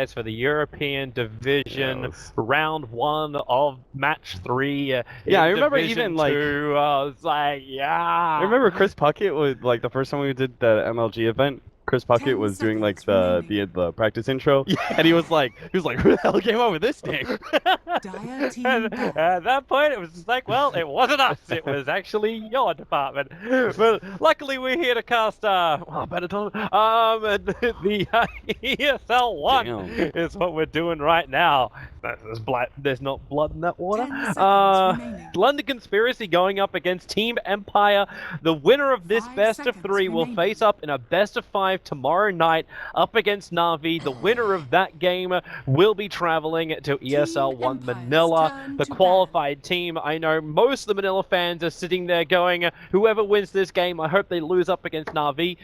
for the European Division, Yes. round 1 of match 3 Yeah, I in remember Division even, like... 2. I was like, I yeah. remember Chris Puckett was, like, the first time we did the MLG event, Chris Puckett 10 was doing, like, seconds the practice intro, Yeah. and he was like, who the hell came up with this name? Dire team And ban. at that point, it was just like, well, it wasn't us. It was actually your department. But luckily, we're here to cast, better tournament. The ESL One Damn. is what we're doing right now. There's not blood in that water. 10 seconds remaining. London Conspiracy going up against Team Empire. The winner of this 5 best of seconds 3 will remaining. face up in a best of 5 tomorrow night up against Na'Vi. The winner of that game will be traveling to ESL One Empire's Manila. turn The to qualified team. I know most of the Manila fans are sitting there going, whoever wins this game, I hope they lose up against Na'Vi,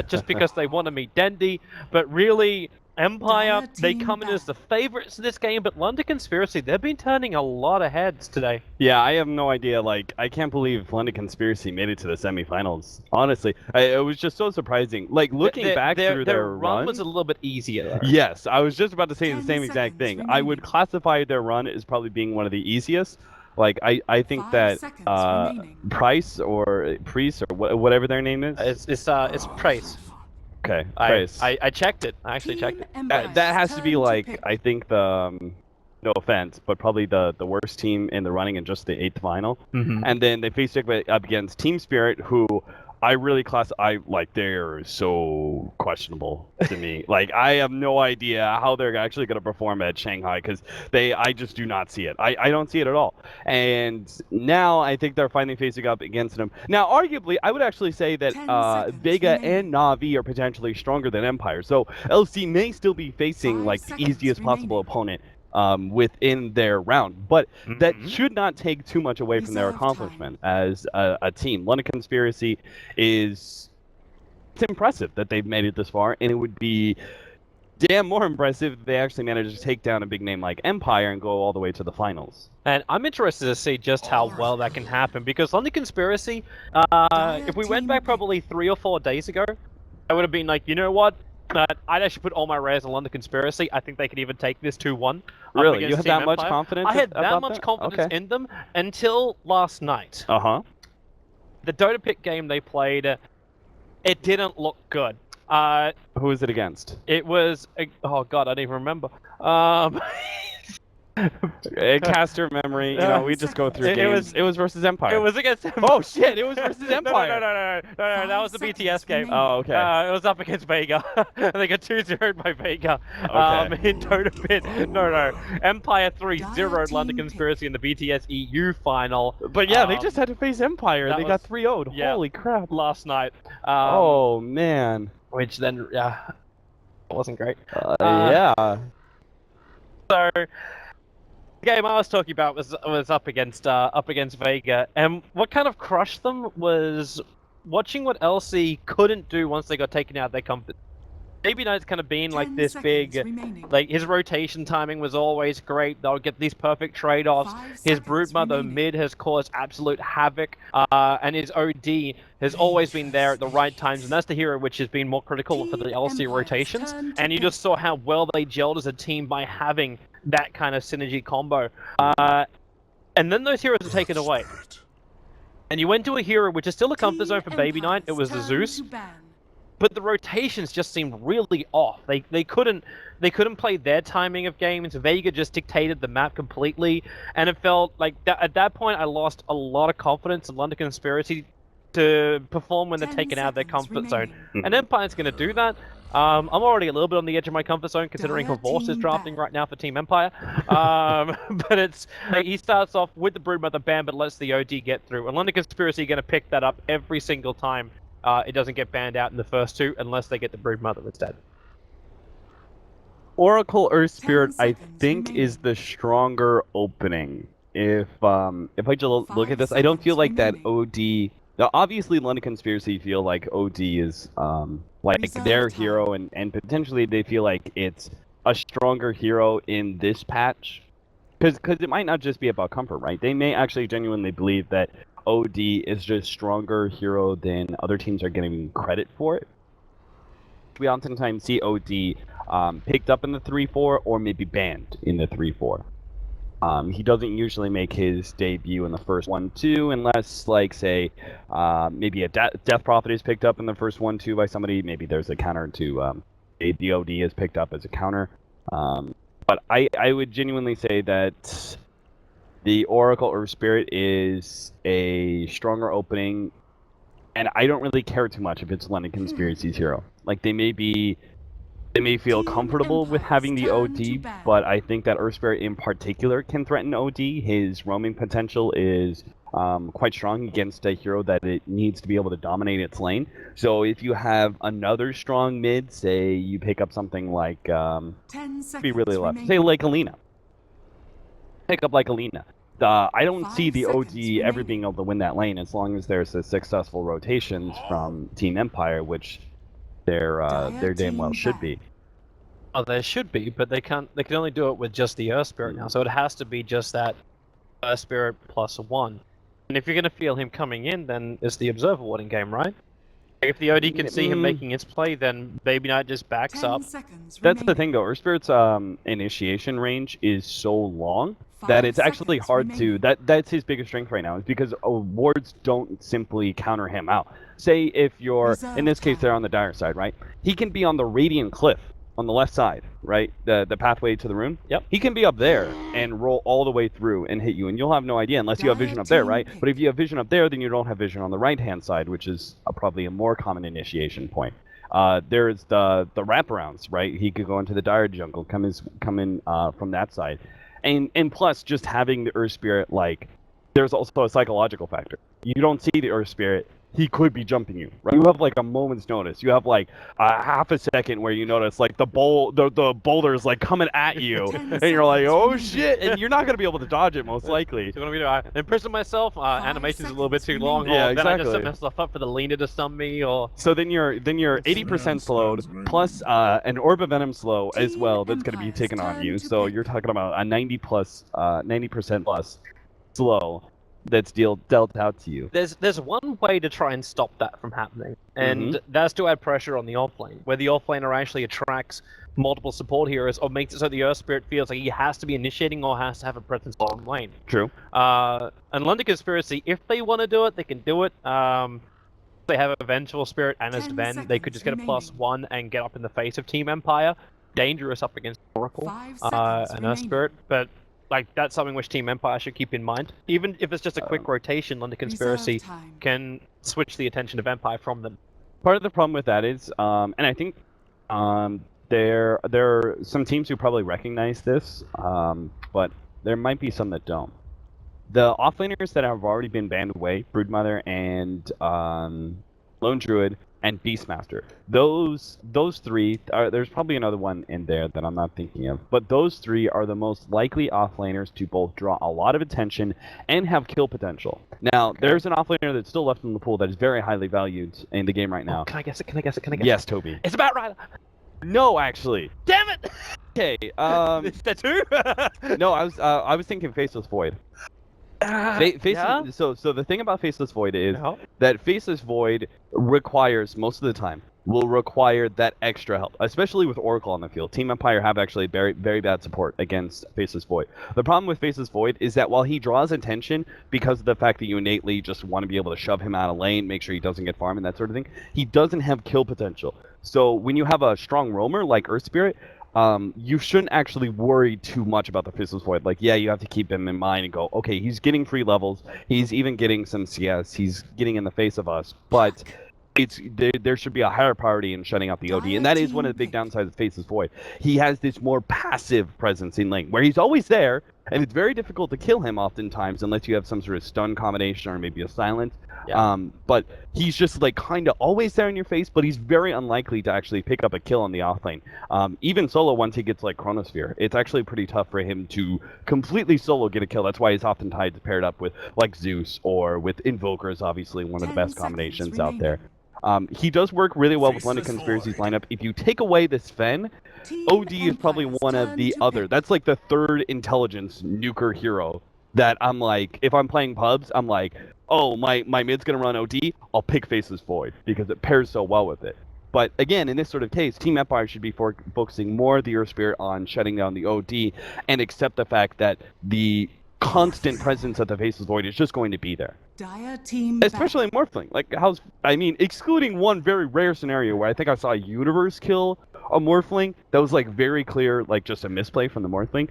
just because they want to meet Dendi. But really, Empire, Dire they team come in as the ban. favorites in this game, but London Conspiracy, they've been turning a lot of heads today. Yeah, I have no idea. Like, I can't believe London Conspiracy made it to the semifinals. Honestly, it was just so surprising. Like, looking back through their run was a little bit easier. Yes, I was just about to say the 10 same exact seconds thing. I would remaining. classify their run as probably being one of the easiest. Like, I think 5 that seconds remaining. Price or Priest or whatever their name is. It's Price. Okay, Price. I checked it. I actually checked it. That has to be like, I think the no offense, but probably the worst team in the running in just the 8th final. Mhm. And then they faced up against Team Spirit, who I really they're so questionable to me. Like, I have no idea how they're actually going to perform at Shanghai, because I just do not see it. I don't see it at all. And now I think they're finally facing up against them. Now, arguably, I would actually say that 10 seconds Vega remaining. and Na'Vi are potentially stronger than Empire. So LC may still be facing 5 like the seconds easiest possible remaining. opponent within their round, but that Mhm. should not take too much away from their Reserve accomplishment as a team. London Conspiracy it's impressive that they've made it this far, and it would be damn more impressive if they actually managed to take down a big name like Empire and go all the way to the finals. And I'm interested to see just how well that can happen, because London Conspiracy, if we went back probably 3 or 4 days ago, I would have been like, you know what? I'd actually put all my rares on London Conspiracy. I think they could even take this 2-1. Really? You had that much confidence I had about that much confidence Okay. in them until last night. Uh-huh. The Dota pick game they played, it didn't look good. Who is it against? It was, oh god, I don't even remember. Caster memory, we just go through games. It was versus Empire. It was against him. Oh shit, it was versus No, Empire. no, that was the 5 BTS seconds game. remaining. Oh, okay. It was up against Vega. They got 2-0'd by Vega. Okay. In Dota Pit. No. Empire 3-0'd Dire London team Conspiracy in the BTS EU final. But yeah, they just had to face Empire. that They got was- 3-0'd. yeah. Holy crap. Last night. Oh man. Which then, it wasn't great. Yeah. So, the game I was talking about was up against Vega, and what kind of crushed them was watching what LC couldn't do once they got taken out of their comfort. Baby Knight's kind of been like 10 this big, seconds remaining. like his rotation timing was always great. They'll get these perfect trade-offs. 5 His seconds Broodmother remaining. mid has caused absolute havoc, and his OD has always been there at the right times, and that's the hero which has been more critical for the Team LC Empire's rotations. turn to And you pick. just saw how well they gelled as a team by having that kind of synergy combo. And then those heroes are taken away. And you went to a hero which is still a comfort zone for Baby Knight. It was the Zeus. But the rotations just seemed really off. They couldn't play their timing of games. Vega just dictated the map completely, and it felt like at that point I lost a lot of confidence in London Conspiracy to perform when they're 10 taken out of their seconds comfort zone. remaining. And Empire's going to do that. I'm already a little bit on the edge of my comfort zone considering Dire Havorce is team drafting ban. right now for Team Empire. But it's he starts off with the Broodmother ban, but lets the OD get through. And London Conspiracy are going to pick that up every single time. It doesn't get banned out in the first 2 unless they get the Broodmother instead. Oracle Earth Spirit, I seconds think, remaining. is the stronger opening. If I just look 5 at this, I don't feel seconds like that remaining. OD. Now, obviously, London Conspiracy feel like OD is like Reserve their time. hero, and potentially they feel like it's a stronger hero in this patch, because it might not just be about comfort, right? They may actually genuinely believe that OD is just stronger hero than other teams are getting credit for it. we oftentimes see OD picked up in the 3-4 or maybe banned in the 3-4. He doesn't usually make his debut in the first 1-2 unless, like, say, maybe a Death Prophet is picked up in the first 1-2 by somebody. Maybe there's a counter to the OD is picked up as a counter. But I would genuinely say that the Oracle Earth Spirit is a stronger opening, and I don't really care too much if it's London Conspiracy's hero. Like, they may feel comfortable with having the OD, but I think that Earth Spirit in particular can threaten OD. His roaming potential is quite strong against a hero that it needs to be able to dominate its lane. So if you have another strong mid, say you pick up something like, 10 seconds be really left, remaining. say like Alina. Pick up like Alina. I don't 5 see the seconds OD ever remaining. being able to win that lane as long as there's a successful rotations from Team Empire, which there damn well should be. Oh, there should be, but they can only do it with just the Earth Spirit now, so it has to be just that Earth Spirit +1. And if you're going to feel him coming in, then it's the Observer Warding game, right? If the OD can see him making his play, then Baby Knight just backs 10 up. seconds That's the remaining. thing, though. Earth Spirit's initiation range is so long that 5 it's actually seconds hard remaining. to. That's his biggest strength right now, is because wards don't simply counter him out. Say if you're, in this case, they're on the dire side, right? He can be on the Radiant Cliff on the left side, right? The pathway to the rune. Yep. He can be up there and roll all the way through and hit you, and you'll have no idea unless you have vision up there, right? But if you have vision up there, then you don't have vision on the right-hand side, which is probably a more common initiation point. There's the wraparounds, right? He could go into the dire jungle, come in from that side, and plus just having the Earth Spirit, like, there's also a psychological factor. You don't see the Earth Spirit. He could be jumping you, right? You have like a moment's notice. You have like a half a second where you notice like the boulder is like coming at you, 10 and you're like, seconds oh remaining. shit, and you're not gonna be able to dodge it most likely. So what am I doing? I imprison myself. Animation's a little bit too seconds long. remaining. Or Yeah, then I just set exactly. myself up for the leaner to stun me, or So then you're 80% slowed, plus an Orb of Venom slow as Team well. That's gonna be Empire's taken on turn you. to So pick. you're talking about a 90% plus slow that's dealt out to you. there's one way to try and stop that from happening, and that's to add pressure on the offlane, where the offlaner actually attracts multiple support heroes, or makes it so the Earth Spirit feels like he has to be initiating or has to have a presence on lane. True. And London Conspiracy, if they want to do it, they can do it. They have a Vengeful Spirit and a 10 Sven, they could just get a seconds +1 and get up in the face of Team Empire. Dangerous up against Oracle 5 seconds and Earth remaining. Spirit, but like that's something which Team Empire should keep in mind. Even if it's just a quick rotation, London Conspiracy Reserve time. can switch the attention of Empire from them. Part of the problem with that is, and I think there are some teams who probably recognize this, but there might be some that don't. The offlaners that have already been banned away, Broodmother and Lone Druid and Beastmaster, those three are, there's probably another one in there that I'm not thinking of, but those three are the most likely offlaners to both draw a lot of attention and have kill potential. Now, there's an offlaner that's still left in the pool that is very highly valued in the game right now. Oh, can I guess it? Can I guess it? Can I guess Yes, Toby. it? It's about right. No, actually. Damn it! Okay. Is that two? No, I was thinking Faceless Void. Yeah? So the thing about Faceless Void is No. that Faceless Void requires, most of the time, will require that extra help, especially with Oracle on the field. Team Empire have actually very, very bad support against Faceless Void. The problem with Faceless Void is that while he draws attention because of the fact that you innately just want to be able to shove him out of lane, make sure he doesn't get farm and that sort of thing, he doesn't have kill potential. So when you have a strong roamer like Earth Spirit, you shouldn't actually worry too much about the Faceless Void. Like, yeah, you have to keep him in mind and go, okay, he's getting free levels, he's even getting some CS, he's getting in the face of us, but there should be a higher priority in shutting out the OD, and that is one of the big downsides of Faceless Void. He has this more passive presence in lane, where he's always there, and it's very difficult to kill him oftentimes unless you have some sort of stun combination or maybe a silence. Yeah. But he's just like kind of always there in your face, but he's very unlikely to actually pick up a kill on the offlane. Even solo, once he gets like Chronosphere, it's actually pretty tough for him to completely solo get a kill. That's why he's oftentimes paired up with like Zeus or with Invokers, obviously one of the 10 best combinations seconds out there. He does work really well with London Conspiracy's lineup. If you take away the Sven, Team OD is probably Empire's one of turn the to other. pick. That's like the third intelligence nuker hero that I'm like, if I'm playing pubs, I'm like, oh, my mid's gonna run OD, I'll pick Faceless Void because it pairs so well with it. But again, in this sort of case, Team Empire should be focusing more of the Earth Spirit on shutting down the OD and accept the fact that the constant presence of the Faceless Void is just going to be there. Dire team Especially in Morphling. Like, excluding one very rare scenario where I think I saw a Universe kill a Morphling that was, like, very clear, like, just a misplay from the Morphling.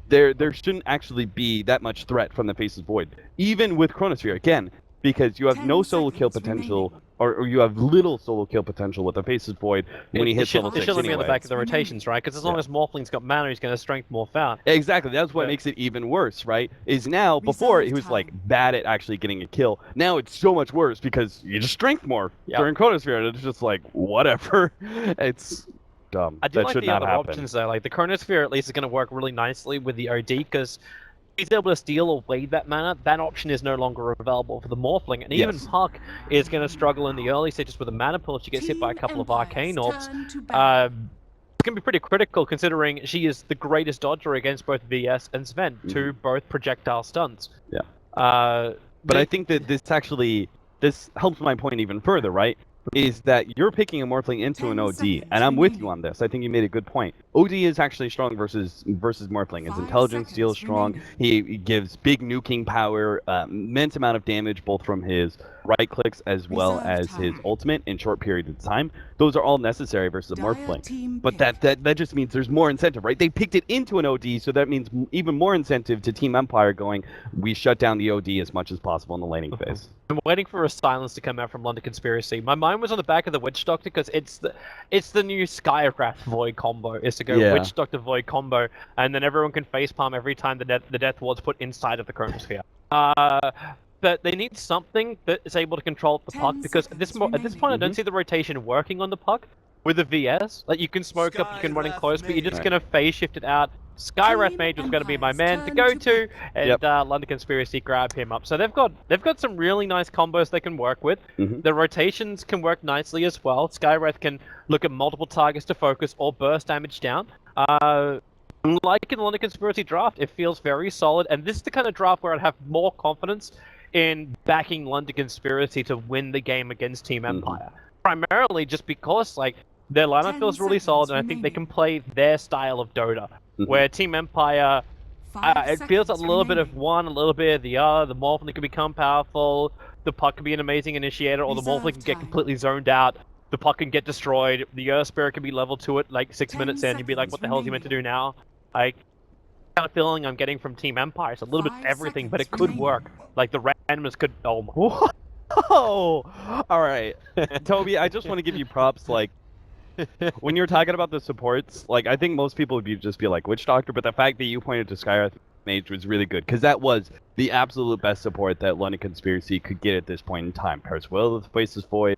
There shouldn't actually be that much threat from the Faceless Void. Even with Chronosphere, again, because you have 10 no solo kill seconds potential, remaining. or you have little solo kill potential with the Faceless Void when he hits level They 6 shouldn't be on anyway. the back of the rotations, right? Because as long Yeah. as Morphling's got mana, he's going to strength morph out. Exactly, that's what Yeah. makes it even worse, right? Is now, before he Reserve was like time. bad at actually getting a kill. Now it's so much worse because you just strength more Yep. during Chronosphere, and it's just like, whatever. It's dumb. I do That like should the not other happen. options though. Like the Chronosphere at least is going to work really nicely with the OD because he's able to steal or wade that mana. That option is no longer available for the Morphling, and even Yes. Puck is going to struggle in the early stages with a mana pull. She gets hit by a couple of arcane orbs. Turn to battle. It's going to be pretty critical considering she is the greatest dodger against both VS and Sven, two both projectile stuns. Yeah. But But I think that this helps my point even further, right? Is that you're picking a Morphling into an 10 OD, seconds and I'm with you remaining. on this. I think you made a good point. OD is actually strong versus Morphling. His 5 intelligence steal is seconds strong. remaining. He gives big nuking power, immense amount of damage both from his right clicks as well Reserve as time. his ultimate in short periods of time. Those are all necessary versus a Dire Morphling. team But pick. that just means there's more incentive, right? They picked it into an OD, so that means even more incentive to Team Empire going, we shut down the OD as much as possible in the laning phase. I'm waiting for a silence to come out from London Conspiracy. My mind was on the back of the Witch Doctor because it's the new Skywrath Void combo. Is to go Yeah. Witch Doctor Void combo, and then everyone can facepalm every time the Death Ward's put inside of the Chronosphere. But they need something that is able to control the 10 puck because at this seconds point I don't Mhm. see the rotation working on the puck with the VS. Like you can smoke up, you can run in close, but you're just gonna phase shift it out. Skywrath Team Mage was going to be my Empire's man to turn go to to, pick. and Yep. London Conspiracy grab him up. So they've got some really nice combos they can work with. Mhm. The rotations can work nicely as well. Skywrath can look at multiple targets to focus or burst damage down. Like in the London Conspiracy draft, it feels very solid, and this is the kind of draft where I'd have more confidence in backing London Conspiracy to win the game against Team Empire. Primarily just because like their lineup 10 feels really solid, and I think they can play their style of Dota. Where Team Empire, 5 it feels a seconds little bit of remaining. one, a little bit of the other. The Morphling can become powerful, the Puck can be an amazing initiator, or the Reserve Morphling can get time. completely zoned out. The Puck can get destroyed. The Earth Spirit can be level 2 at like 6 10 minutes in. You'd be like, seconds what the hell is he meant to do now? Like, kind of feeling I'm getting from Team Empire. It's a little bit 5 everything, but it seconds could remaining. work. Like, the randomness could. Oh my. Whoa! All right, Toby. I just want to give you props. Like when you're talking about the supports, like I think most people would just be like Witch Doctor, but the fact that you pointed to Skywrath Mage was really good because that was the absolute best support that London Conspiracy could get at this point in time. Pairs well with Faceless Void,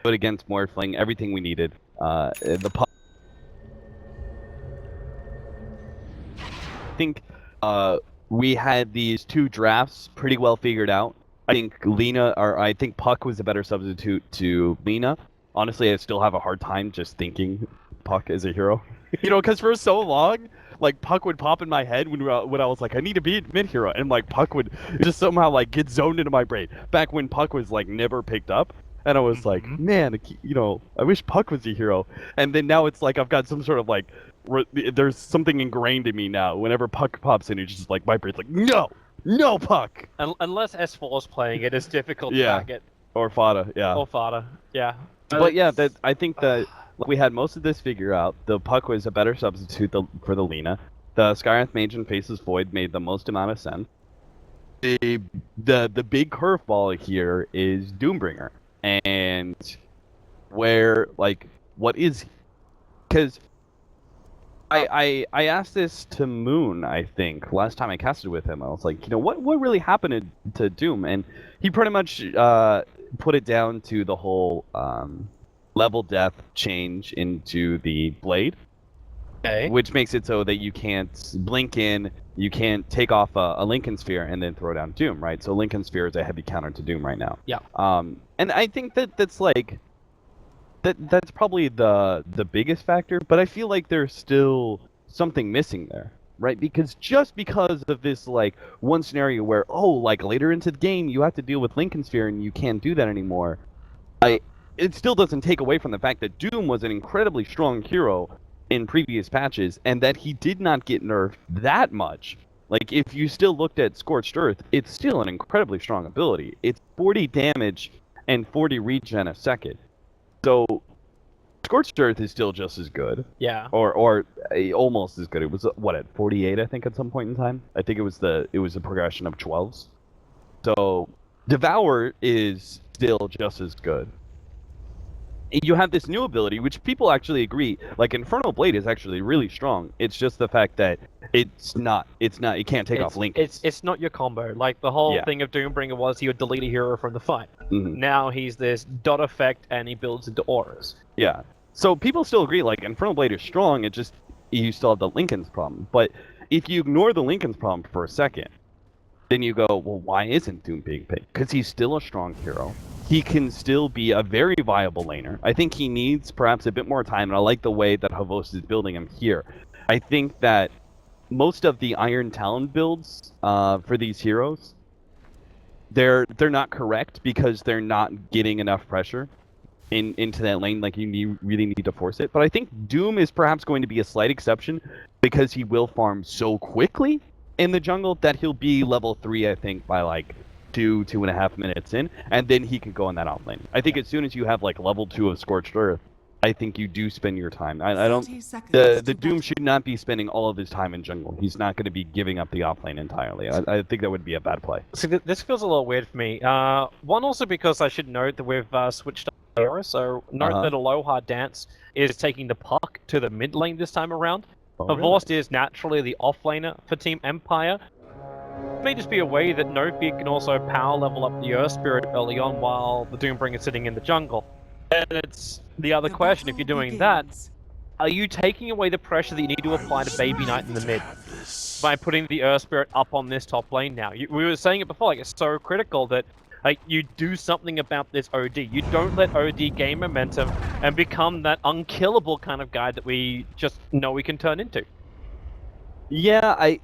but against Morphling, everything we needed. The puck. I think we had these two drafts pretty well figured out. I think Puck was a better substitute to Lena. Honestly, I still have a hard time just thinking Puck is a hero. You know, because for so long, like Puck would pop in my head when I was like, I need to be a mid hero, and like Puck would just somehow like get zoned into my brain. Back when Puck was like never picked up, and I was like, man, you know, I wish Puck was a hero. And then now it's like I've got some sort of like, there's something ingrained in me now. Whenever Puck pops in, it's just like my brain's like, no Puck. Unless S4 is playing it, it's difficult to Yeah. back it. Or Fada, yeah. Or Fada, yeah. But yeah, I think that we had most of this figure out. The Puck was a better substitute for the Lena. The Skywrath Mage and Faceless Void made the most amount of sense. The big curveball here is Doombringer, and where like what is he? Because I asked this to Moon, I think, last time I casted with him. I was like, you know, what really happened to Doom? And he pretty much put it down to the whole level death change into the blade, Okay. which makes it so that you can't blink in, you can't take off a Lincoln Sphere and then throw down Doom, right? So Lincoln Sphere is a heavy counter to Doom right now. Yeah. And I think that's like that's probably the biggest factor, but I feel like there's still something missing there, right? Because just because of this like one scenario where like later into the game you have to deal with Lincoln Sphere and you can't do that anymore, it still doesn't take away from the fact that Doom was an incredibly strong hero in previous patches, and that he did not get nerfed that much. Like, if you still looked at Scorched Earth, it's still an incredibly strong ability. It's 40 damage and 40 regen a second. So, Scorched Earth is still just as good. Yeah. Or almost as good. It was, what, at 48, I think, at some point in time? I think it was a progression of 12s. So, Devour is still just as good. You have this new ability, which people actually agree, like Infernal Blade is actually really strong. It's just the fact that it can't take off Link. It's not your combo. Like, the whole Yeah. thing of Doombringer was he would delete a hero from the fight. Mhm. Now he's this dot effect, and he builds into auras. Yeah. So people still agree, like, Infernal Blade is strong, it just, you still have the Lincoln's problem. But if you ignore the Lincoln's problem for a second, then you go, well, why isn't Doom being picked? Because he's still a strong hero. He can still be a very viable laner. I think he needs perhaps a bit more time, and I like the way that Havos is building him here. I think that most of the Iron Talon builds for these heroes, they're not correct because they're not getting enough pressure into that lane. Like, you really need to force it. But I think Doom is perhaps going to be a slight exception because he will farm so quickly in the jungle that he'll be level 3, I think, by like 2.5 minutes in, and then he can go on that out lane. I think as soon as you have like level 2 of Scorched Earth, I think you do spend your time. I don't. 30 seconds The to Doom battle. should not be spending all of his time in jungle. He's not going to be giving up the off lane entirely. I think that would be a bad play. See, this feels a little weird for me. One, also because I should note that we've switched up era, so note that Aloha Dance is taking the puck to the mid lane this time around. Oh, Avorst is naturally the offlaner for Team Empire. It may just be a way that No Fear can also power level up the Earth Spirit early on while the Doombringer is sitting in the jungle. And it's the other question, if you're doing that, are you taking away the pressure that you need to apply to Baby Knight in the mid by putting the Earth Spirit up on this top lane now? We were saying it before, like, it's so critical that like you do something about this OD. You don't let OD gain momentum and become that unkillable kind of guy that we just know we can turn into. Yeah,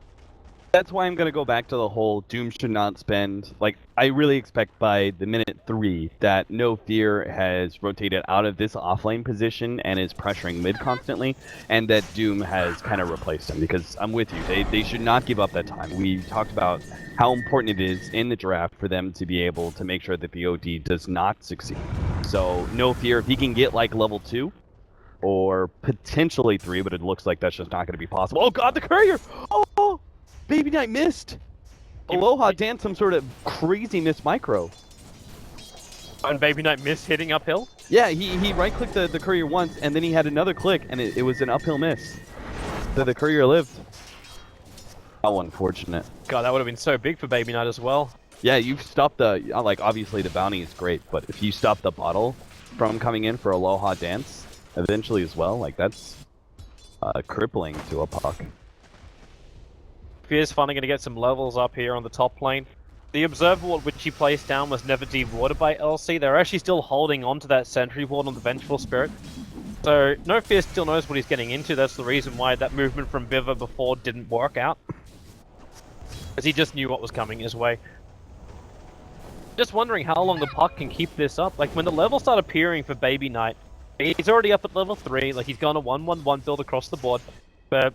that's why I'm going to go back to the whole Doom should not spend. Like, I really expect by the minute 3 that No Fear has rotated out of this offlane position and is pressuring mid constantly, and that Doom has kind of replaced him, because I'm with you. They should not give up that time. We talked about how important it is in the draft for them to be able to make sure that the OD does not succeed. So, No Fear, if he can get like level 2, or potentially 3, but it looks like that's just not going to be possible. Oh god, the courier! Oh! Baby Knight missed! Aloha danced some sort of crazy miss micro. And Baby Knight missed hitting uphill? Yeah, he right-clicked the courier once, and then he had another click, and it was an uphill miss. So the courier lived. How unfortunate. God, that would have been so big for Baby Knight as well. Yeah, you've stopped the... Like, obviously the bounty is great, but if you stop the bottle from coming in for Aloha Dance, eventually as well, like, that's crippling to a puck. Fear's finally going to get some levels up here on the top lane. The Observer Ward which he placed down was never dewatered by LC. They're actually still holding onto that Sentry Ward on the Vengeful Spirit. So, No Fear still knows what he's getting into. That's the reason why that movement from Viva before didn't work out. Because he just knew what was coming his way. Just wondering how long the puck can keep this up. Like, when the levels start appearing for Baby Knight, he's already up at level 3. Like, he's gone a 1-1-1 build across the board. But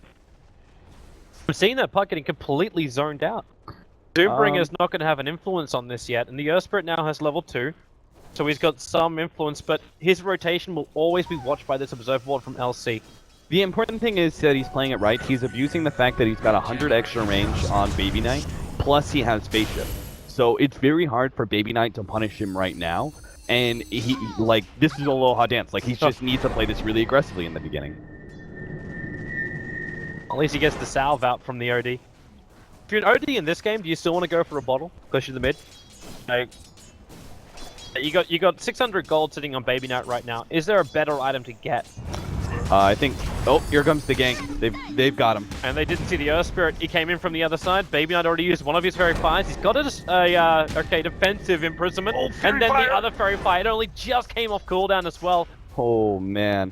I'm seeing that puck getting completely zoned out. Doombringer's not going to have an influence on this yet, and the Earth Spirit now has level 2, so he's got some influence, but his rotation will always be watched by this Observer Ward from LC. The important thing is that he's playing it right. He's abusing the fact that he's got 100 extra range on Baby Knight, plus he has Spaceship. So it's very hard for Baby Knight to punish him right now, and he, like, this is Aloha Dance. Like, he just needs to play this really aggressively in the beginning. At least he gets the salve out from the OD. If you're an OD in this game, do you still want to go for a bottle? Because you're the mid? Like, you got 600 gold sitting on Baby Knight right now. Is there a better item to get? I think... Oh, here comes the gank. They've got him. And they didn't see the Earth Spirit. He came in from the other side. Baby Knight already used one of his Fairy Fires. He's got a defensive imprisonment. Oh, and then Fire! the other Fairy Fire, it only just came off cooldown as well. Oh, man.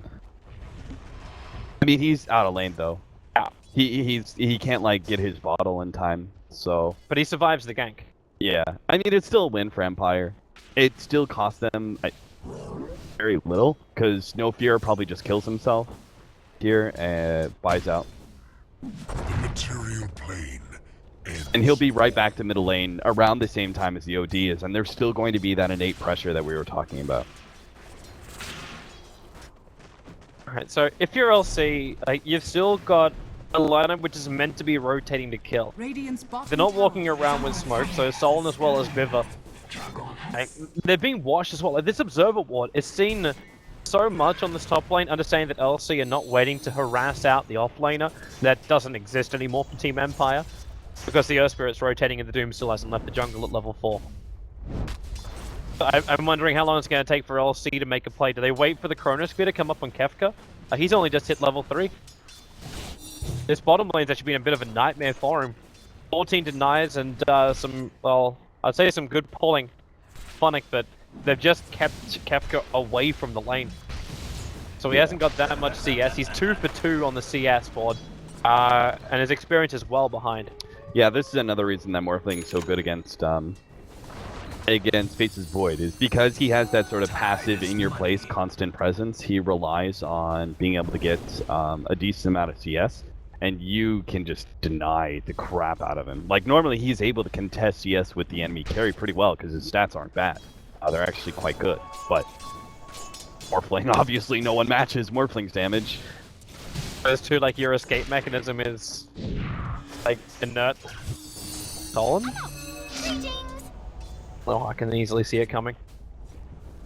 I mean, he's out of lane, though. Yeah. He can't, like, get his bottle in time, so... But he survives the gank. Yeah. I mean, it's still a win for Empire. It still cost them a very little, because No Fear probably just kills himself here and buys out. The material plane ends. And he'll be right back to middle lane around the same time as the OD is, and there's still going to be that innate pressure that we were talking about. Alright, so if you're LC, you've still got a lineup which is meant to be rotating to kill. Radiant's bottom They're not tower walking is around under with smoke, attack. so Solon as well as Viva. They're being washed as well. Like, this Observer Ward is seen so much on this top lane, understanding that LC are not waiting to harass out the offlaner. That doesn't exist anymore for Team Empire, because the Earth Spirit's rotating and the Doom still hasn't left the jungle at level 4. I'm wondering how long it's going to take for LC to make a play. Do they wait for the Chronosphere to come up on Kefka? He's only just hit level 3. This bottom lane's actually been a bit of a nightmare for him. 14 denies and some, well, I'd say some good pulling. Phonic, but they've just kept Kefka away from the lane. So he hasn't got that much CS. He's 2 for 2 on the CS board. And his experience is well behind. Yeah, this is another reason that Morphling's so good against Face's Void, is because he has that sort of passive, in-your-place, constant presence. He relies on being able to get a decent amount of CS, and you can just deny the crap out of him. Like, normally he's able to contest CS with the enemy carry pretty well, because his stats aren't bad. They're actually quite good, but Morphling, obviously no one matches Morphling's damage. Those two, like, your escape mechanism is, like, inert. Solon? Oh, I can easily see it coming.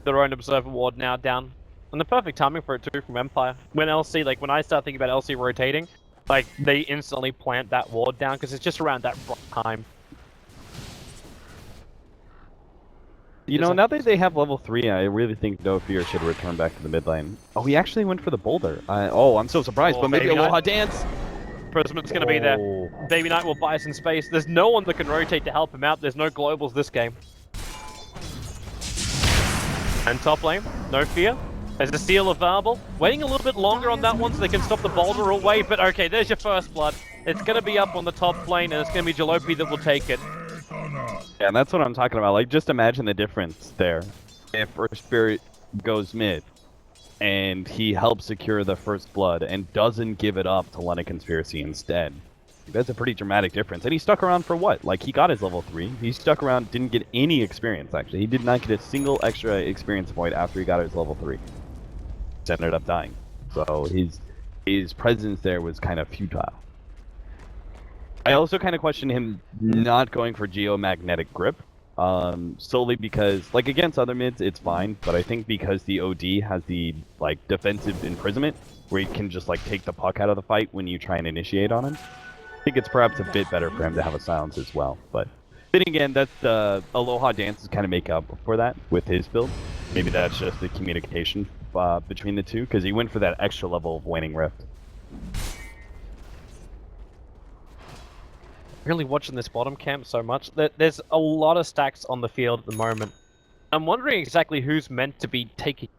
Their own Observer Ward now down. And the perfect timing for it too from Empire. When LC, like, when I start thinking about LC rotating, like, they instantly plant that ward down, because it's just around that time. You know, now that they have level 3, I really think No Fear should return back to the mid lane. Oh, he actually went for the boulder. Oh, I'm so surprised, Oh, but maybe Baby Knight. Aloha Dance! Prisma's gonna be there. Baby Knight will buy some space. There's no one that can rotate to help him out. There's no globals this game. And top lane, No Fear. There's a steal available. Waiting a little bit longer on that one so they can stop the boulder away, but okay, there's your first blood. It's gonna be up on the top lane, and it's gonna be Jalopy that will take it. Yeah, and that's what I'm talking about. Like, just imagine the difference there. If Earth Spirit goes mid, and he helps secure the first blood, and doesn't give it up to Lena Conspiracy instead. That's a pretty dramatic difference. And he stuck around for what? Like, he got his level 3. He stuck around, didn't get any experience, actually. He did not get a single extra experience point after he got his level 3. He ended up dying. So his presence there was kind of futile. I also kind of question him not going for geomagnetic grip, solely because, like, against other mids, it's fine, but I think because the OD has the, like, defensive imprisonment, where he can just, like, take the puck out of the fight when you try and initiate on him, I think it's perhaps a bit better for him to have a silence as well. But then again, that's the Aloha Dance is kind of make up for that with his build. Maybe that's just the communication between the two, because he went for that extra level of Waning Rift. Really watching this bottom camp so much. There's a lot of stacks on the field at the moment. I'm wondering exactly who's meant to be taking.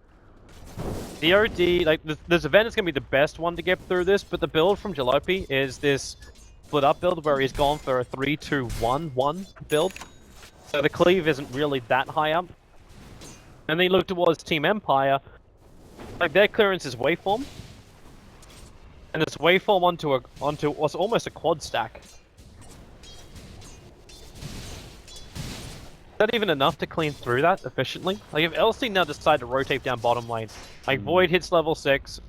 The OD, like, this event is going to be the best one to get through this, but the build from Jalopy is this split up build where he's gone for a 3-2-1-1 build. So the cleave isn't really that high up. And then you look towards Team Empire, like, their clearance is waveform. And it's waveform onto what's almost a quad stack. Is that even enough to clean through that efficiently? Like, if LC now decide to rotate down bottom lane, like, Void hits level 6,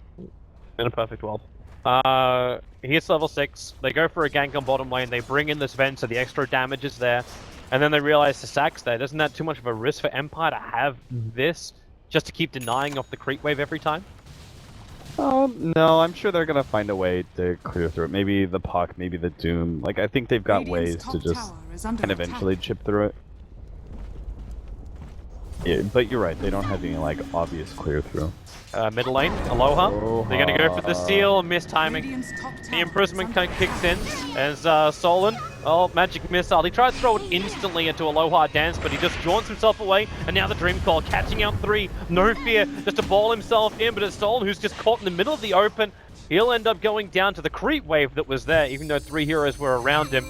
in a perfect world. He hits level 6, they go for a gank on bottom lane, they bring in this vent so the extra damage is there, and then they realize the sack's there. Isn't that too much of a risk for Empire to have this, just to keep denying off the creep wave every time? No, I'm sure they're gonna find a way to clear through it. Maybe the puck, maybe the Doom. Like, I think they've got ways Radiant's to top just tower is under kind of attack. eventually chip through it. Yeah, but you're right, they don't have any, like, obvious clear through. Middle lane, Aloha. They're gonna go for the steal, miss timing. Radiant's top tower The is imprisonment under kicks in attack. as Solon, magic missile. He tries to throw it instantly into Aloha Dance, but he just jaunts himself away, and now the Dream Call catching out 3. No Fear just to ball himself in, but it's Solon who's just caught in the middle of the open. He'll end up going down to the creep wave that was there, even though 3 heroes were around him.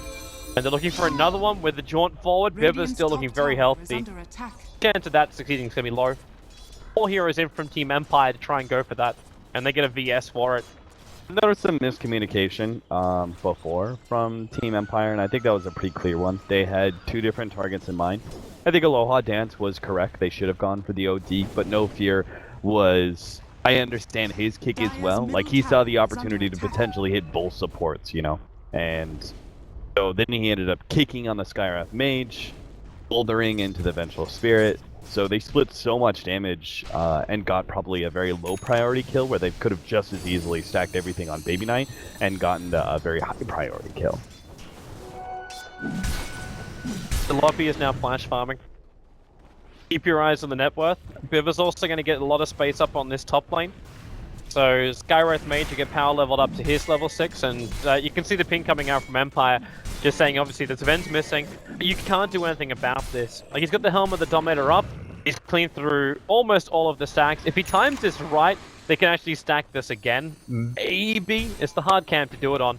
And they're looking for another one with the jaunt forward. Viva's Radiant's still top looking very tower is healthy. under attack. Chance of that succeeding is going to be low. 4 heroes in from Team Empire to try and go for that, and they get a VS for it. There was some miscommunication before from Team Empire, and I think that was a pretty clear one. They had 2 different targets in mind. I think Aloha Dance was correct. They should have gone for the OD, but No Fear was... I understand his kick as well. Like, he saw the opportunity to potentially hit both supports, you know? And so then he ended up kicking on the Skywrath Mage, bouldering into the Vengeful Spirit. So they split so much damage and got probably a very low priority kill where they could have just as easily stacked everything on Baby Knight and gotten a very high priority kill. The lobby is now flash farming. Keep your eyes on the net worth. Biva's also going to get a lot of space up on this top lane. So Skywrath Mage to get power leveled up to his level 6, and you can see the ping coming out from Empire, just saying obviously that Sven's missing. You can't do anything about this. Like, he's got the Helm of the Dominator up, he's cleaned through almost all of the stacks. If he times this right, they can actually stack this again. Maybe it's the hard camp to do it on.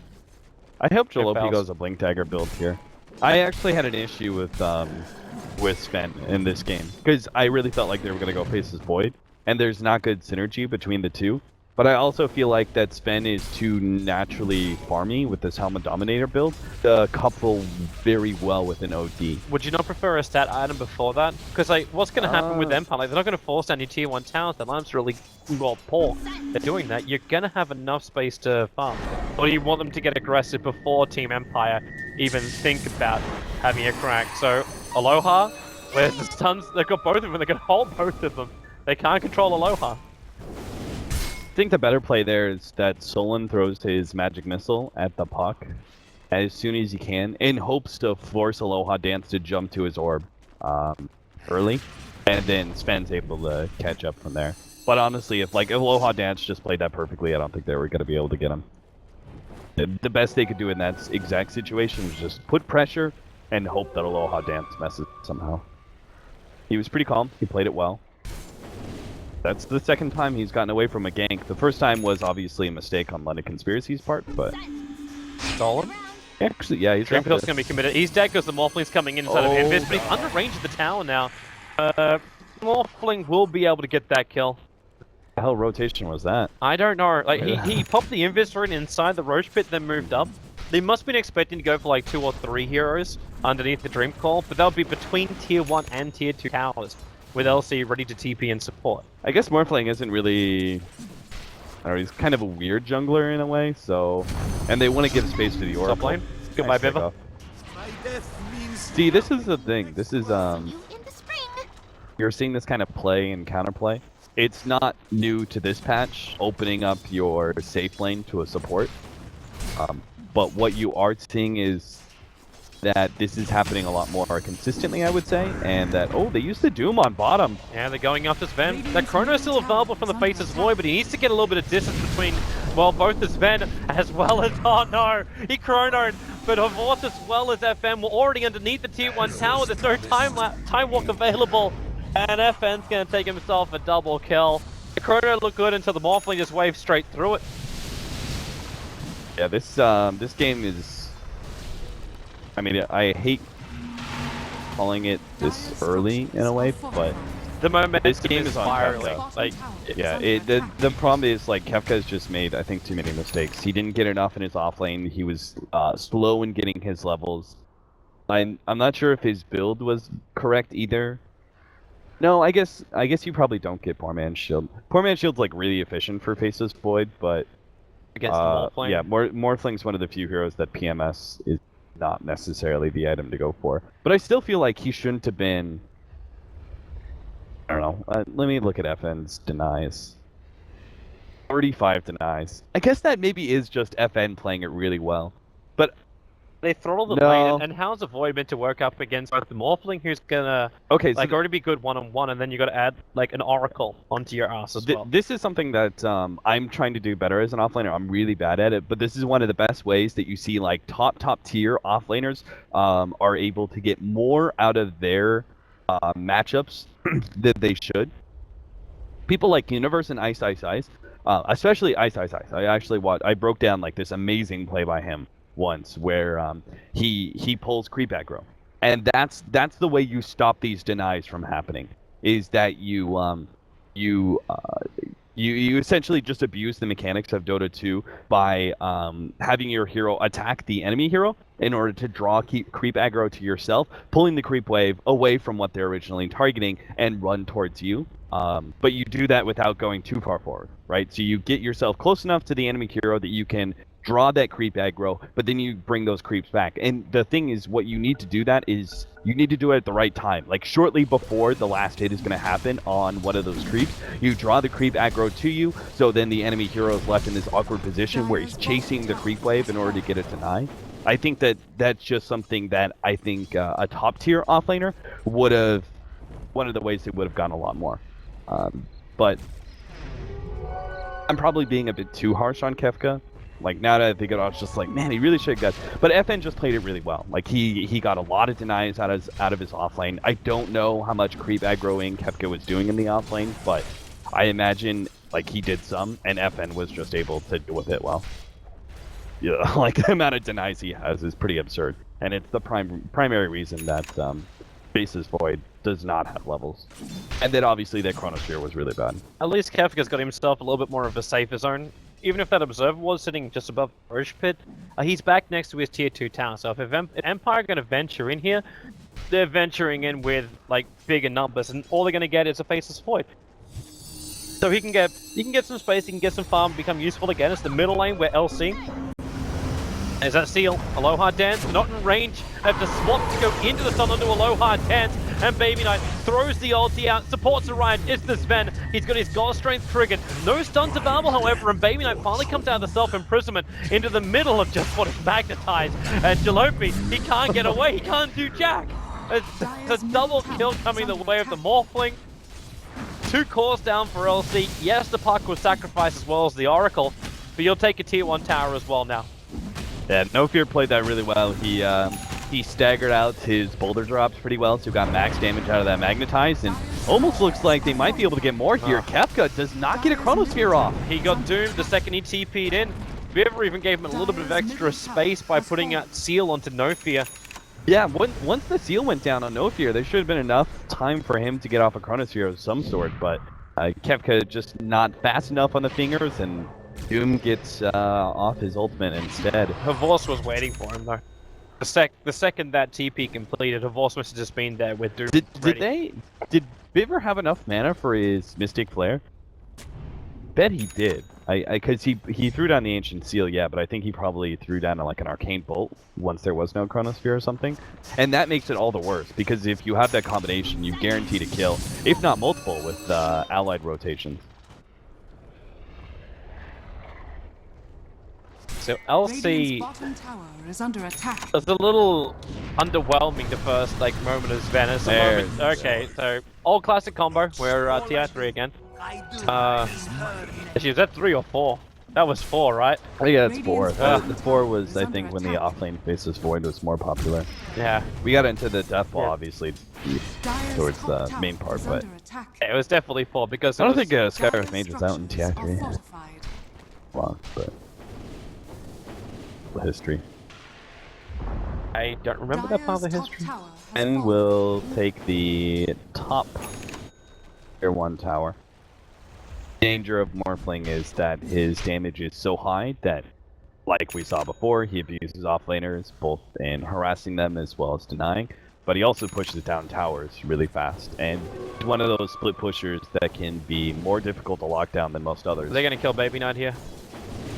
I hope Jalopy fails. goes a Blink Dagger build here. I actually had an issue with Sven in this game, because I really felt like they were going to go Faceless Void, and there's not good synergy between the two. But I also feel like that Sven is too naturally farmy with this Helmet Dominator build to couple very well with an OD. Would you not prefer a stat item before that? Because like, what's going to happen with Empire? Like, they're not going to force down your tier 1 towers. Their lineup's really well poor. They're doing that. You're going to have enough space to farm. Or do you want them to get aggressive before Team Empire even think about having a crack? So Aloha, where's the stuns? They've got both of them. They can hold both of them. They can't control Aloha. I think the better play there is that Solon throws his magic missile at the puck as soon as he can in hopes to force Aloha Dance to jump to his orb early, and then Sven's able to catch up from there. But honestly, if Aloha Dance just played that perfectly, I don't think they were going to be able to get him. The best they could do in that exact situation was just put pressure and hope that Aloha Dance messes somehow. He was pretty calm. He played it well. That's the second time he's gotten away from a gank. The first time was obviously a mistake on London Conspiracy's part, but... Stolen? Actually, yeah, he's Dream Pill's going to be committed. He's dead because the Morphling's coming in inside of Invis, but he's under range of the tower now. Morphling will be able to get that kill. What the hell rotation was that? I don't know. Like, he popped the Invis rune inside the Roche pit, then moved up. They must have been expecting to go for like 2 or 3 heroes underneath the Dream Call, but they'll be between tier 1 and tier 2 towers, with LC ready to TP and support. I guess Morphling isn't really... I don't know, he's kind of a weird jungler in a way, so... And they want to give space to the Oracle. Top lane. Goodbye, Biva. See, this is the thing. This is, you're seeing this kind of play and counterplay. It's not new to this patch, opening up your safe lane to a support. But what you are seeing is that this is happening a lot more consistently, I would say, and that, oh, they used the Doom on bottom. Yeah, they're going after Sven. That Chrono's still available from the Faceless Void, but he needs to get a little bit of distance between, well, both the Sven as well as, oh no, he Chronoed, but Havorth as well as FM were already underneath the tier 1 tower. There's no time walk available, and FN's going to take himself a double kill. The Chrono looked good until the Morphling just waved straight through it. Yeah, this game is... I mean, I hate calling it this early in a way, but the moment this game is on spiraling. Kefka. Like, yeah, the problem is, like, Kefka's just made, I think, too many mistakes. He didn't get enough in his offlane. He was slow in getting his levels. I'm not sure if his build was correct either. No, I guess you probably don't get Poor Man's Shield. Poor Man's Shield's like really efficient for Faceless Void, but against the Morphling. yeah, Morphling's one of the few heroes that PMS is not necessarily the item to go for. But I still feel like he shouldn't have been... I don't know. Let me look at FN's denies. 35 denies. I guess that maybe is just FN playing it really well. But they throttle the No. lane, and how's a Void meant to work up against both the Morphling, who's gonna okay, so like already be good one-on-one, and then you got to add like an Oracle onto your ass as well. this is something that I'm trying to do better as an offlaner. I'm really bad at it, but this is one of the best ways that you see like top tier offlaners are able to get more out of their matchups than they should. People like Universe and Ice, especially Ice. I broke down like this amazing play by him once where he pulls creep aggro, and that's the way you stop these denies from happening, is that you you essentially just abuse the mechanics of Dota 2 by having your hero attack the enemy hero in order to draw creep aggro to yourself, pulling the creep wave away from what they're originally targeting and run towards you. But you do that without going too far forward, right? So you get yourself close enough to the enemy hero that you can draw that creep aggro, but then you bring those creeps back. And the thing is, what you need to do that is you need to do it at the right time. Like shortly before the last hit is going to happen on one of those creeps, you draw the creep aggro to you, so then the enemy hero is left in this awkward position where he's chasing the creep wave in order to get it denied. I think that that's just something that I think a top tier offlaner would have, one of the ways they would have gotten a lot more. But I'm probably being a bit too harsh on Kefka. Like, now that I think about it, I was just like, man, he really should have got. But FN just played it really well. Like, he got a lot of denies out of his offlane. I don't know how much creep aggroing Kefka was doing in the offlane, but I imagine, like, he did some, and FN was just able to deal with it well. Yeah, like, the amount of denies he has is pretty absurd. And it's the primary reason that Base's Void does not have levels. And then, obviously, their Chronosphere was really bad. At least Kefka's got himself a little bit more of a safer zone. Even if that observer was sitting just above the Roche Pit, he's back next to his tier 2 tower. So if Empire are going to venture in here, they're venturing in with like bigger numbers, and all they're going to get is a Faceless Void. So he can get some space, he can get some farm, become useful again. It's the middle lane where LC. There's that seal, Aloha Dance, not in range of the swap to go into the sun onto Aloha Dance, and Baby Knight throws the ulti out, supports Orion, it's the Sven, he's got his God Strength triggered, no stuns available however, and Baby Knight finally comes out of the self-imprisonment into the middle of just what is magnetized, and Jalopy, he can't get away, he can't do jack! It's a double kill coming the way of the Morphling. 2 cores down for LC, yes the puck was sacrificed as well as the Oracle, but you'll take a tier 1 tower as well now. Yeah, No Fear played that really well. He staggered out his boulder drops pretty well, so got max damage out of that magnetize, and almost looks like they might be able to get more here. Kefka does not get a Chronosphere off. He got doomed the second he TP'd in. Viver even gave him a little bit of extra space by putting out Seal onto No Fear. Yeah, once the seal went down on No Fear, there should have been enough time for him to get off a Chronosphere of some sort, but Kefka just not fast enough on the fingers, and Doom gets off his ultimate instead. Havorce was waiting for him though. The second that TP completed, Havorce must have just been there with Doom. Did Viver have enough mana for his Mystic Flare? Bet he did. Because he threw down the Ancient Seal, yeah, but I think he probably threw down like an Arcane Bolt once there was no Chronosphere or something. And that makes it all the worse, because if you have that combination, you guarantee to kill, if not multiple, with allied rotations. So LC is under attack. was a little underwhelming the first like moment of Venice. Okay, so old classic combo. We're TI3 again. Actually, was that 3 or 4? That was 4, right? I think that's 4. The 4 was, I think, when the offlane Faceless Void was more popular. Yeah. We got into the Death Ball, obviously, towards the main part, but It was definitely 4 because I don't think Skywrath Mage was out in TI3. Well, but the history. I don't remember that part of the history. And we'll take the top tier 1 tower. Danger of Morphling is that his damage is so high that, like we saw before, he abuses offlaners both in harassing them as well as denying, but he also pushes down towers really fast, and he's one of those split pushers that can be more difficult to lock down than most others. Are they going to kill Baby Knight here?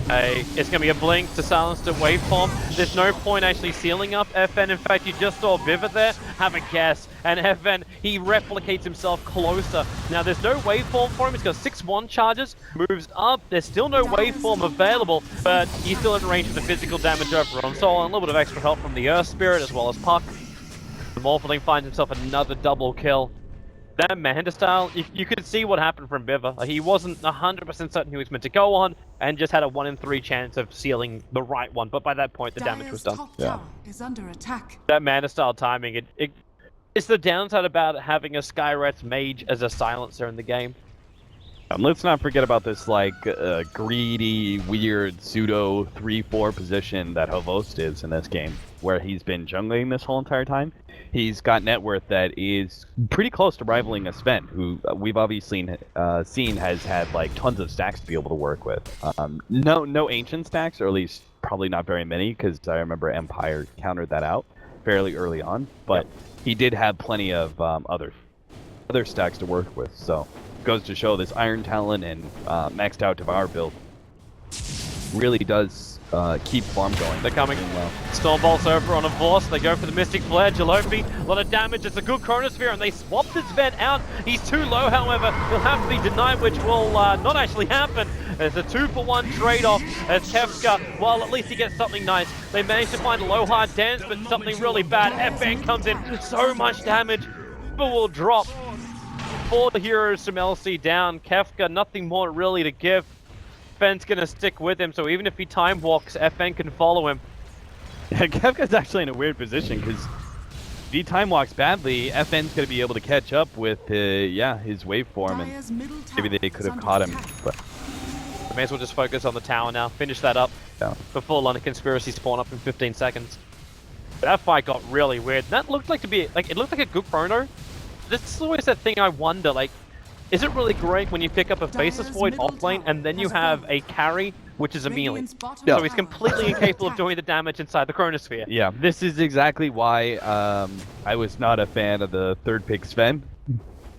It's going to be a blink to silence the waveform. There's no point actually sealing up FN. In fact, you just saw Vivid there. Have a guess. And FN, he replicates himself closer. Now, there's no waveform for him. He's got 6-1 charges. Moves up. There's still no waveform available, but he's still in range of the physical damage over on Sol. And a little bit of extra help from the Earth Spirit as well as Puck. The Morphling finds himself another double kill. That Manda style, you could see what happened from Biva. He wasn't 100% certain he was meant to go on, and just had a 1 in 3 chance of sealing the right one. But by that point, the damage was done. Yeah. Is under attack. That Manda style timing, it's the downside about having a Skywrath Mage as a silencer in the game. Let's not forget about this, like, greedy, weird, pseudo 3-4 position that Havost is in this game, where he's been jungling this whole entire time. He's got net worth that is pretty close to rivaling a Sven, who we've obviously seen has had, like, tons of stacks to be able to work with. No ancient stacks, or at least probably not very many, because I remember Empire countered that out fairly early on, but he did have plenty of other stacks to work with, so goes to show this Iron Talon and maxed out Devour build really does keep farm going. They're coming. Well. Stormbolt's over on a Vorce. They go for the Mystic Flare. Jalopy, a lot of damage. It's a good Chronosphere, and they swap this Sven out. He's too low, however. He'll have to be denied, which will not actually happen. It's a 2-for-1 trade-off as Kefka, well, at least he gets something nice. They managed to find a low hard dance, but something really bad. FN comes in, so much damage. But will drop. 4 heroes from LC down. Kefka, nothing more really to give. FN's gonna stick with him, so even if he time walks, FN can follow him. Yeah, Kefka's actually in a weird position, because if he time walks badly, FN's gonna be able to catch up with his waveform, and maybe they could have caught him. But We may as well just focus on the tower now, finish that up before London Conspiracy spawn up in 15 seconds. That fight got really weird. That looked like it looked like a good chrono. This is always that thing I wonder, like, is it really great when you pick up a Faceless Void off lane and then you have a carry, which is a melee? So he's completely incapable of doing the damage inside the Chronosphere. yeah, this is exactly why I was not a fan of the third pick Sven.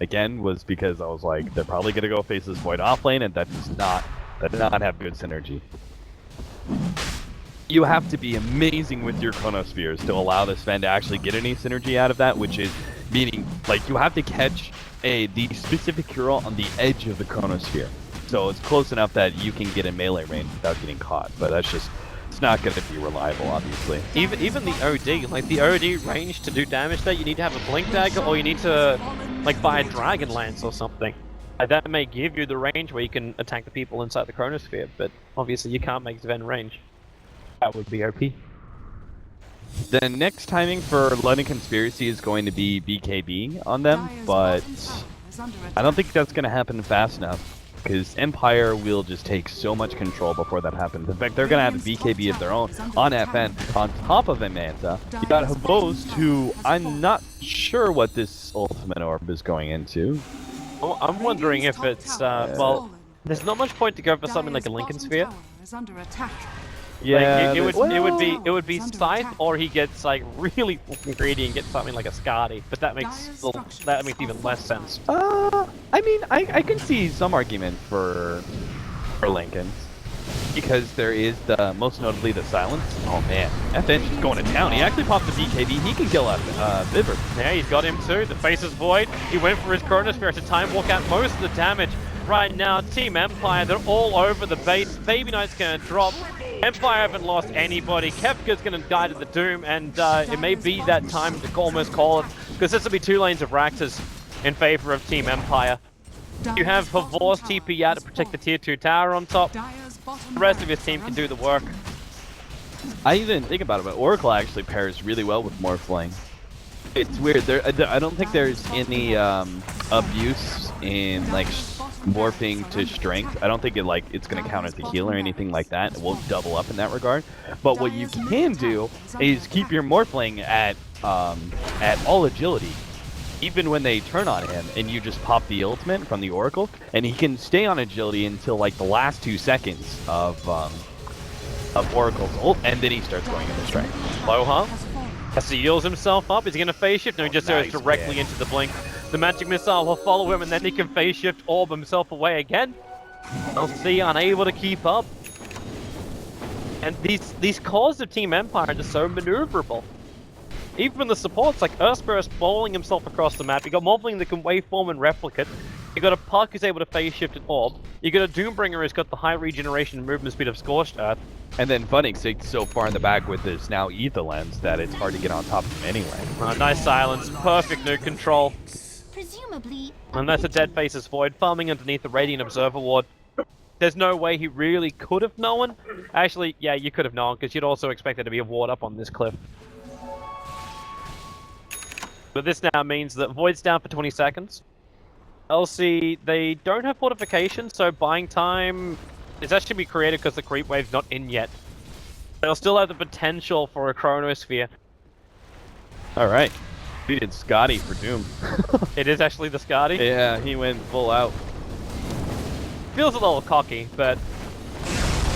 Again, was because I was like, they're probably gonna go Faceless Void off lane, and that does not have good synergy. You have to be amazing with your Chronospheres to allow the Sven to actually get any synergy out of that, which is meaning, like, you have to catch the specific hero on the edge of the Chronosphere. So it's close enough that you can get in melee range without getting caught, but that's just, it's not going to be reliable, obviously. Even the OD, like the OD range to do damage there, you need to have a Blink Dagger or you need to, like, buy a Dragon Lance or something. That may give you the range where you can attack the people inside the Chronosphere, but obviously you can't make Sven range. That would be OP. The next timing for London Conspiracy is going to be BKB on them, but I don't think that's going to happen fast enough, because Empire will just take so much control before that happens. In fact, they're going to have a BKB of their own on FN on top of Amanta. You got Havost, who I'm not sure what this ultimate orb is going into. Oh, I'm wondering if it's, well, there's not much point to go for something like a Lincoln Sphere. Yeah, like, it would be Scythe, or he gets like really fucking greedy and gets something like a Skadi, but that makes even less sense. I mean, I can see some argument for Lincoln, because there is most notably the silence. Oh man, FN's just going to town. He actually popped the BKB. He can kill Viver. Yeah, he's got him too. The Faceless Void. He went for his Chronosphere to time walk out most of the damage. Right now, Team Empire, they're all over the base. Baby Knight's gonna drop. Empire haven't lost anybody. Kefka's gonna die to the Doom, and it may be that time to almost call it, because this will be 2 lanes of Raxus in favor of Team Empire. You have Havor's TP out to protect the tier 2 tower on top. The rest of his team can do the work. I even think about it, but Oracle actually pairs really well with Morphling. It's weird. I don't think there's any abuse in like morphing to strength. I don't think it's going to count as a heal or anything like that. It won't double up in that regard. But what you can do is keep your Morphling at all agility, even when they turn on him, and you just pop the ultimate from the Oracle, and he can stay on agility until like the last 2 seconds of Oracle's ult, and then he starts going into strength. Loha has to heals himself up. Is he going to phase shift? No, he just goes directly into the blink. The magic missile will follow him, and then he can phase shift, orb himself away again. LC unable to keep up. And these cores of Team Empire are just so maneuverable. Even the supports, like Ursperus bowling himself across the map. You got Morphling that can waveform and replicate. You got a Puck who's able to phase shift and orb. You got a Doombringer who's got the high regeneration and movement speed of Scorched Earth. And then Funix so far in the back with this now Ether Lens that it's hard to get on top of him anyway. Nice silence, perfect nuke control. Presumably. And that's a dead Faceless Void farming underneath the Radiant Observer Ward. There's no way he really could have known. Actually, yeah, you could have known, because you'd also expect there to be a ward up on this cliff. But this now means that Void's down for 20 seconds. LC, they don't have fortification, so buying time is actually be created because the creep wave's not in yet. They'll still have the potential for a chronosphere. All right. Defeated Scotty for Doom. It is actually the Scotty. Yeah, he went full out. Feels a little cocky, but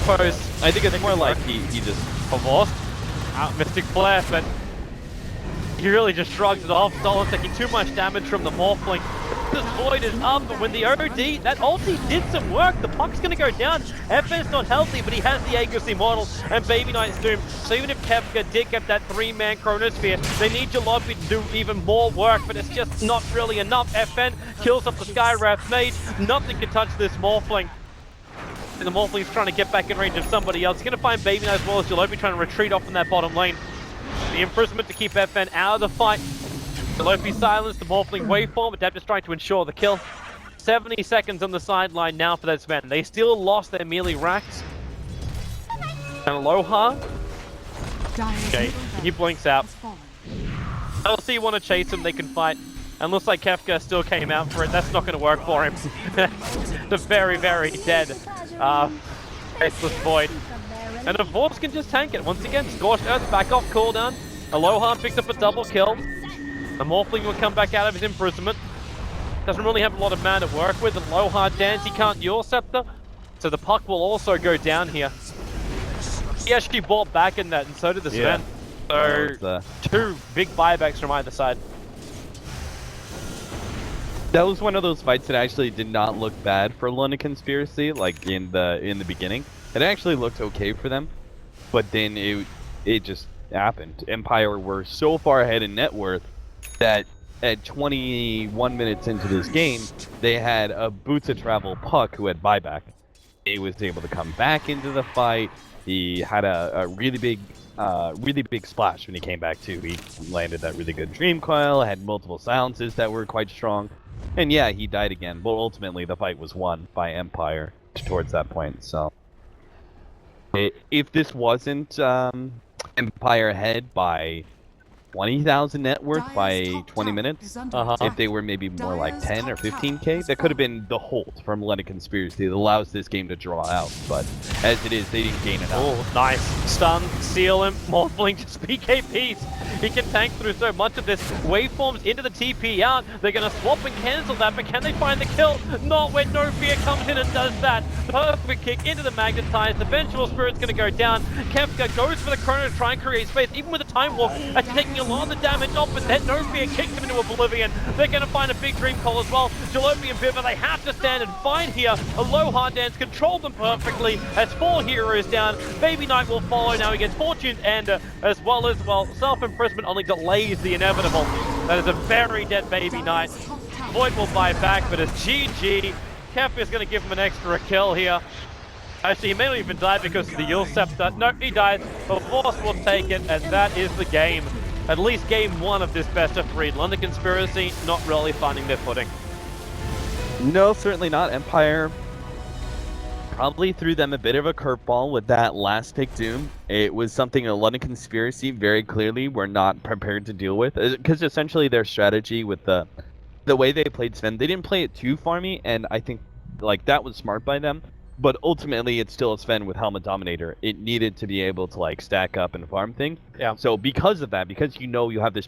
suppose I think it's more like he just forced out Mystic Flare, but he really just shrugs it off. Dolan taking too much damage from the Morphling. This Void is up, but when the OD, that ulti did some work. The puck's gonna go down. FN's not healthy, but he has the Aegis Immortal and Baby Knight's Doom. So even if Kefka did get that 3-man Chronosphere, they need Jalopy to do even more work, but it's just not really enough. FN kills off the Skywrath Mage. Nothing can touch this Morphling. And the Morphling's trying to get back in range of somebody else. He's gonna find Baby Knight as well as Jalopy trying to retreat off in that bottom lane. The imprisonment to keep FN out of the fight. Jalopy silenced the Morphling waveform, Adapt is trying to ensure the kill. 70 seconds on the sideline now for those men. They still lost their melee racks. And Aloha, okay, he blinks out. LC want to chase him, they can fight. And looks like Kefka still came out for it. That's not going to work for him. The very, very dead Faceless Void. And the Force can just tank it. Once again, Scorched Earth back off cooldown. Aloha picks up a double kill. The Morphling will come back out of his imprisonment. Doesn't really have a lot of mana to work with. Aloha dance, he can't Yule Scepter. So the puck will also go down here. He actually bought back in that, and so did the Sven. So, two big buybacks from either side. That was one of those fights that actually did not look bad for London Conspiracy, like in the beginning. It actually looked okay for them, but then it just happened. Empire were so far ahead in net worth that at 21 minutes into this game, they had a boots of travel puck who had buyback. He was able to come back into the fight. He had a really big splash when he came back too. He landed that really good dream coil, had multiple silences that were quite strong. And yeah, he died again, but ultimately the fight was won by Empire towards that point. So if this wasn't Empire ahead by 20,000 net worth by 20 minutes, if they were maybe more like 10 or 15k, that could have been the hold from London Conspiracy that allows this game to draw out. But as it is, they didn't gain enough. Oh, nice. Stun, seal him, Morphling just PKPs. He can tank through so much of this. Waveforms into the TP out. They're going to swap and cancel that, but can they find the kill? Not when No Fear comes in and does that. Perfect kick into the Magnetize. The Vengeful Spirit's going to go down. Kefka goes for the Chrono to try and create space. Even with the Time Warp, that's taking a lot of the damage off, but then No Fear kicks him into oblivion. They're going to find a big Dream Call as well. Jalopy and Biver, they have to stand and fight here. Aloha Dance controlled them perfectly as 4 heroes down. Baby Knight will follow now against Fortune's Ender, as well as, well, self-imprisonment only delays the inevitable. That is a very dead Baby Knight. Void will buy back, but it's GG. Kef is going to give him an extra kill here. Actually, he may not even die because of the Yule Scepter. No, he dies. The Force will take it, and that is the game. At least game 1 of this best of 3. London Conspiracy not really finding their footing. No, certainly not. Empire probably threw them a bit of a curveball with that last pick Doom. It was something a London Conspiracy very clearly were not prepared to deal with, because essentially their strategy with the way they played Sven, they didn't play it too farmy, and I think like that was smart by them. But ultimately, it's still a Sven with Helmet Dominator. It needed to be able to like stack up and farm things. Yeah. So because of that, because you know you have this